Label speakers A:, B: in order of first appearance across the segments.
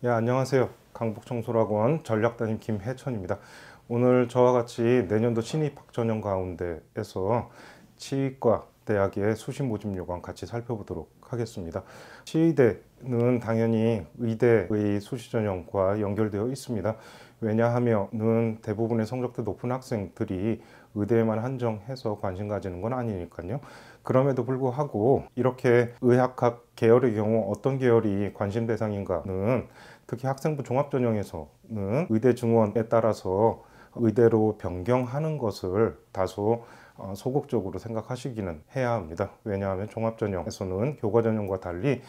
A: 예, 안녕하세요. 강북청소학원 전략담임 김해천입니다. 오늘 저와 같이 내년도 신입 학전형 가운데에서 치의과 대학의 수시 모집 요강 같이 살펴보도록 하겠습니다. 치의대는 당연히 의대의 수시 전형과 연결되어 있습니다. 왜냐하면은 대부분의 성적도 높은 학생들이 의대에만 한정해서 관심 가지는 건 아니니까요. 그럼에도 불구하고 이렇게 의학학 계열의 경우 어떤 계열이 관심 대상인가는 특히 학생부 종합전형에서는 의대 증원에 따라서 의대로 변경하는 것을 다소 소극적으로 생각하시기는 해야 합니다. 왜냐하면 종합전형에서는 교과전형과 달리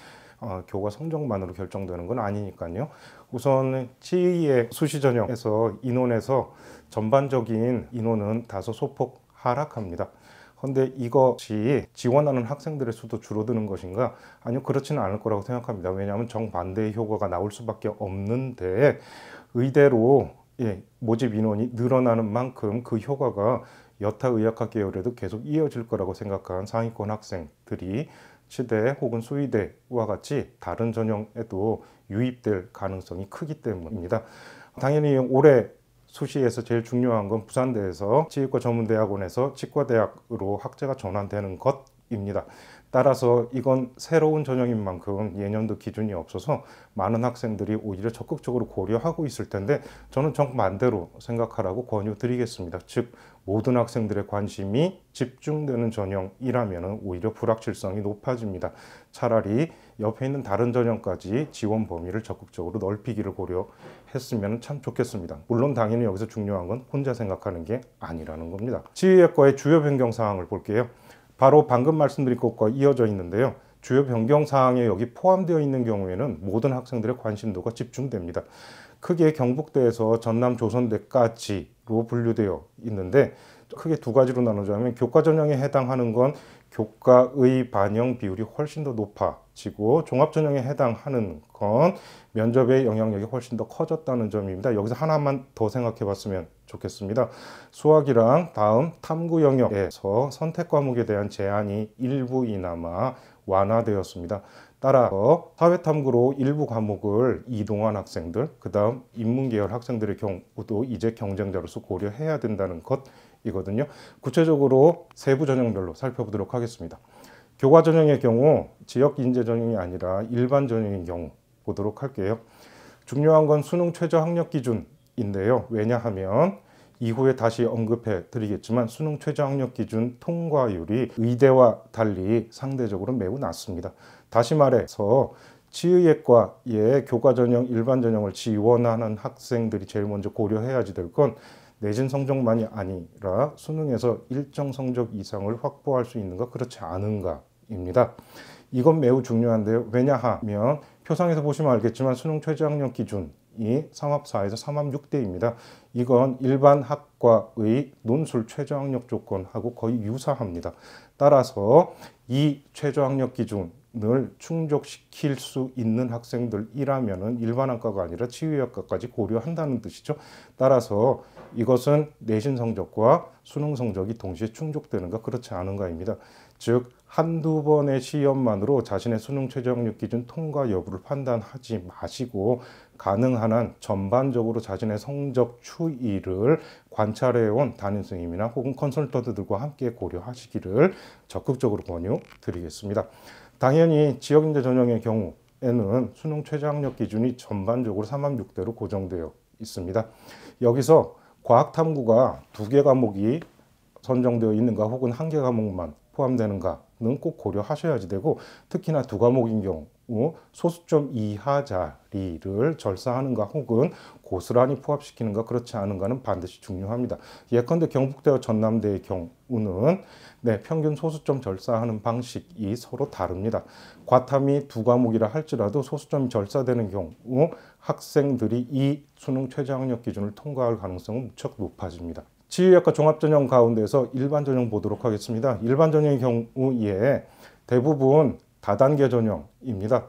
A: 교과 성적만으로 결정되는 건 아니니까요. 우선 치의의 수시전형에서 인원에서 전반적인 인원은 다소 소폭 하락합니다. 그런데 이것이 지원하는 학생들의 수도 줄어드는 것인가? 아니요, 그렇지는 않을 거라고 생각합니다. 왜냐하면 정반대의 효과가 나올 수밖에 없는데 의대로 모집 인원이 늘어나는 만큼 그 효과가 여타 의학학 계열에도 계속 이어질 거라고 생각한 상위권 학생들이 치대 혹은 수의대와 같이 다른 전형에도 유입될 가능성이 크기 때문입니다. 당연히 올해 수시에서 제일 중요한 건 부산대에서 치의과 전문대학원에서 치과대학으로 학제가 전환되는 것입니다. 따라서 이건 새로운 전형인 만큼 예년도 기준이 없어서 많은 학생들이 오히려 적극적으로 고려하고 있을 텐데 저는 정반대로 생각하라고 권유드리겠습니다. 즉 모든 학생들의 관심이 집중되는 전형이라면 오히려 불확실성이 높아집니다. 차라리 옆에 있는 다른 전형까지 지원 범위를 적극적으로 넓히기를 고려했으면 참 좋겠습니다. 물론 당연히 여기서 중요한 건 혼자 생각하는 게 아니라는 겁니다. 치의학과의 주요 변경 사항을 볼게요. 바로 방금 말씀드린 것과 이어져 있는데요. 주요 변경 사항에 여기 포함되어 있는 경우에는 모든 학생들의 관심도가 집중됩니다. 크게 경북대에서 전남 조선대까지로 분류되어 있는데 크게 두 가지로 나누자면 교과 전형에 해당하는 건 교과의 반영 비율이 훨씬 더 높아지고 종합 전형에 해당하는 건 면접의 영향력이 훨씬 더 커졌다는 점입니다. 여기서 하나만 더 생각해 봤으면 좋겠습니다. 수학이랑 다음 탐구 영역에서 선택 과목에 대한 제한이 일부이나마 완화되었습니다. 따라서 사회탐구로 일부 과목을 이동한 학생들, 그 다음 인문계열 학생들의 경우도 이제 경쟁자로서 고려해야 된다는 것이거든요. 구체적으로 세부 전형별로 살펴보도록 하겠습니다. 교과 전형의 경우 지역 인재 전형이 아니라 일반 전형인 경우 보도록 할게요. 중요한 건 수능 최저 학력 기준인데요. 왜냐하면 이후에 다시 언급해 드리겠지만 수능 최저 학력 기준 통과율이 의대와 달리 상대적으로 매우 낮습니다. 다시 말해서 치의학과의 교과 전형, 일반 전형을 지원하는 학생들이 제일 먼저 고려해야지 될 건 내신 성적만이 아니라 수능에서 일정 성적 이상을 확보할 수 있는가 그렇지 않은가입니다. 이건 매우 중요한데요. 왜냐하면 표상에서 보시면 알겠지만 수능 최저 학력 기준이 3합4에서 3합 6대입니다. 이건 일반 학과의 논술 최저 학력 조건하고 거의 유사합니다. 따라서 이 최저 학력 기준을 충족시킬 수 있는 학생들이라면 일반 학과가 아니라 치의학과까지 고려한다는 뜻이죠. 따라서 이것은 내신 성적과 수능 성적이 동시에 충족되는가 그렇지 않은가입니다. 즉 한두 번의 시험만으로 자신의 수능 최저 학력 기준 통과 여부를 판단하지 마시고 가능한 한 전반적으로 자신의 성적 추이를 관찰해온 담임선생님이나 혹은 컨설턴트들과 함께 고려하시기를 적극적으로 권유드리겠습니다. 당연히 지역인재 전형의 경우에는 수능 최저 학력 기준이 전반적으로 3합 6대로 고정되어 있습니다. 여기서 과학탐구가 2개 과목이 선정되어 있는가 혹은 1개 과목만 포함되는가는 꼭 고려하셔야지 되고 특히나 2과목인 경우 소수점 이하 자리를 절사하는가 혹은 고스란히 포함시키는가 그렇지 않은가는 반드시 중요합니다. 예컨대 경북대와 전남대의 경우는 평균 소수점 절사하는 방식이 서로 다릅니다. 과탐이 2과목이라 할지라도 소수점이 절사되는 경우 학생들이 이 수능 최저 학력 기준을 통과할 가능성은 무척 높아집니다. 치의학과 종합전형 가운데서 일반 전형 보도록 하겠습니다. 일반 전형의 경우에 대부분 다단계 전형입니다.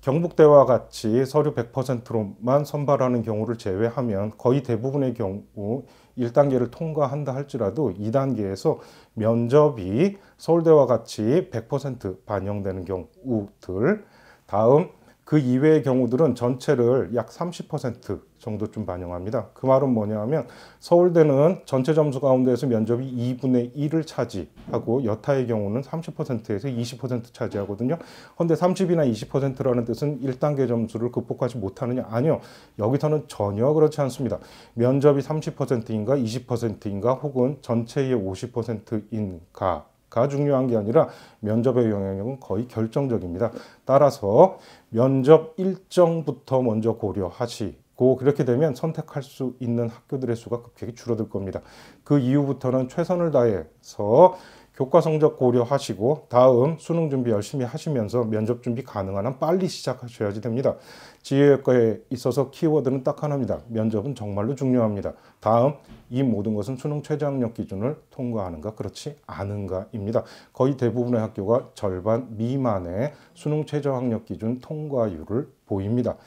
A: 경북대와 같이 서류 100%로만 선발하는 경우를 제외하면 거의 대부분의 경우 1단계를 통과한다 할지라도 2단계에서 면접이 서울대와 같이 100% 반영되는 경우들, 다음 그 이외의 경우들은 전체를 약 30% 정도쯤 반영합니다. 그 말은 뭐냐 하면 서울대는 전체 점수 가운데에서 면접이 2분의 1을 차지하고 여타의 경우는 30%에서 20% 차지하거든요. 그런데 30이나 20%라는 뜻은 1단계 점수를 극복하지 못하느냐? 아니요. 여기서는 전혀 그렇지 않습니다. 면접이 30%인가 20%인가 혹은 전체의 50%인가 가 중요한 게 아니라 면접의 영향력은 거의 결정적입니다. 따라서 면접 일정부터 먼저 고려하시고 그렇게 되면 선택할 수 있는 학교들의 수가 급격히 줄어들 겁니다. 그 이후부터는 최선을 다해서 교과 성적 고려하시고 다음 수능 준비 열심히 하시면서 면접 준비 가능한 한 빨리 시작하셔야지 됩니다. 지혜학과에 있어서 키워드는 딱 하나입니다. 면접은 정말로 중요합니다. 다음 이 모든 것은 수능 최저학력 기준을 통과하는가 그렇지 않은가입니다. 거의 대부분의 학교가 절반 미만의 수능 최저학력 기준 통과율을 보입니다.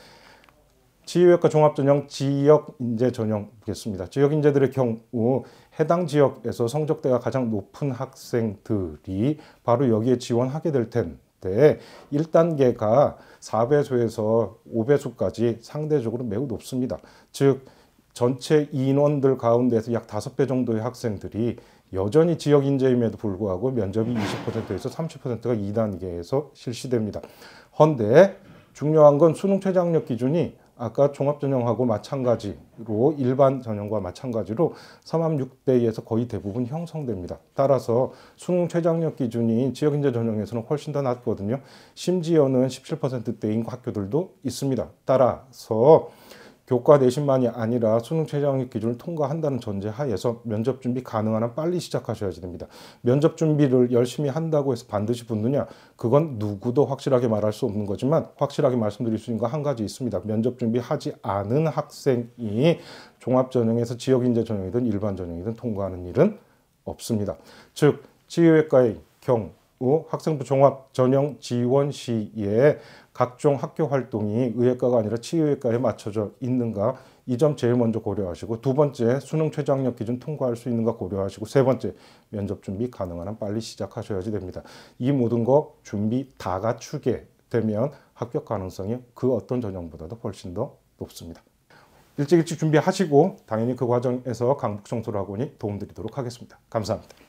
A: 지휘학과 종합전형 지역인재 전형 보겠습니다. 지역인재들의 경우 해당 지역에서 성적대가 가장 높은 학생들이 바로 여기에 지원하게 될 텐데 1단계가 4배수에서 5배수까지 상대적으로 매우 높습니다. 즉 전체 인원들 가운데서 약 5배 정도의 학생들이 여전히 지역인재임에도 불구하고 면접이 20%에서 30%가 2단계에서 실시됩니다. 헌데 중요한 건 수능 최저학력 기준이 아까 종합전형하고 마찬가지로 일반 전형과 마찬가지로 3학년대에서 거의 대부분 형성됩니다. 따라서 수능 최저학력 기준이 지역인재 전형에서는 훨씬 더 낮거든요. 심지어는 17%대인 학교들도 있습니다. 따라서 교과 내신만이 아니라 수능 최저학력 기준을 통과한다는 전제 하에서 면접 준비 가능한 한 빨리 시작하셔야지 됩니다. 면접 준비를 열심히 한다고 해서 반드시 붙느냐? 그건 누구도 확실하게 말할 수 없는 거지만 확실하게 말씀드릴 수 있는 거 한 가지 있습니다. 면접 준비하지 않은 학생이 종합전형에서 지역인재 전형이든 일반 전형이든 통과하는 일은 없습니다. 즉 지휘학과의 경우 학생부 종합전형 지원 시에 각종 학교 활동이 의예과가 아니라 치의학과에 맞춰져 있는가 이 점 제일 먼저 고려하시고 두 번째 수능 최저학력 기준 통과할 수 있는가 고려하시고 세 번째 면접 준비 가능한 한 빨리 시작하셔야지 됩니다. 이 모든 거 준비 다 갖추게 되면 합격 가능성이 그 어떤 전형보다도 훨씬 더 높습니다. 일찍 준비하시고 당연히 그 과정에서 강북청소학원이 도움드리도록 하겠습니다. 감사합니다.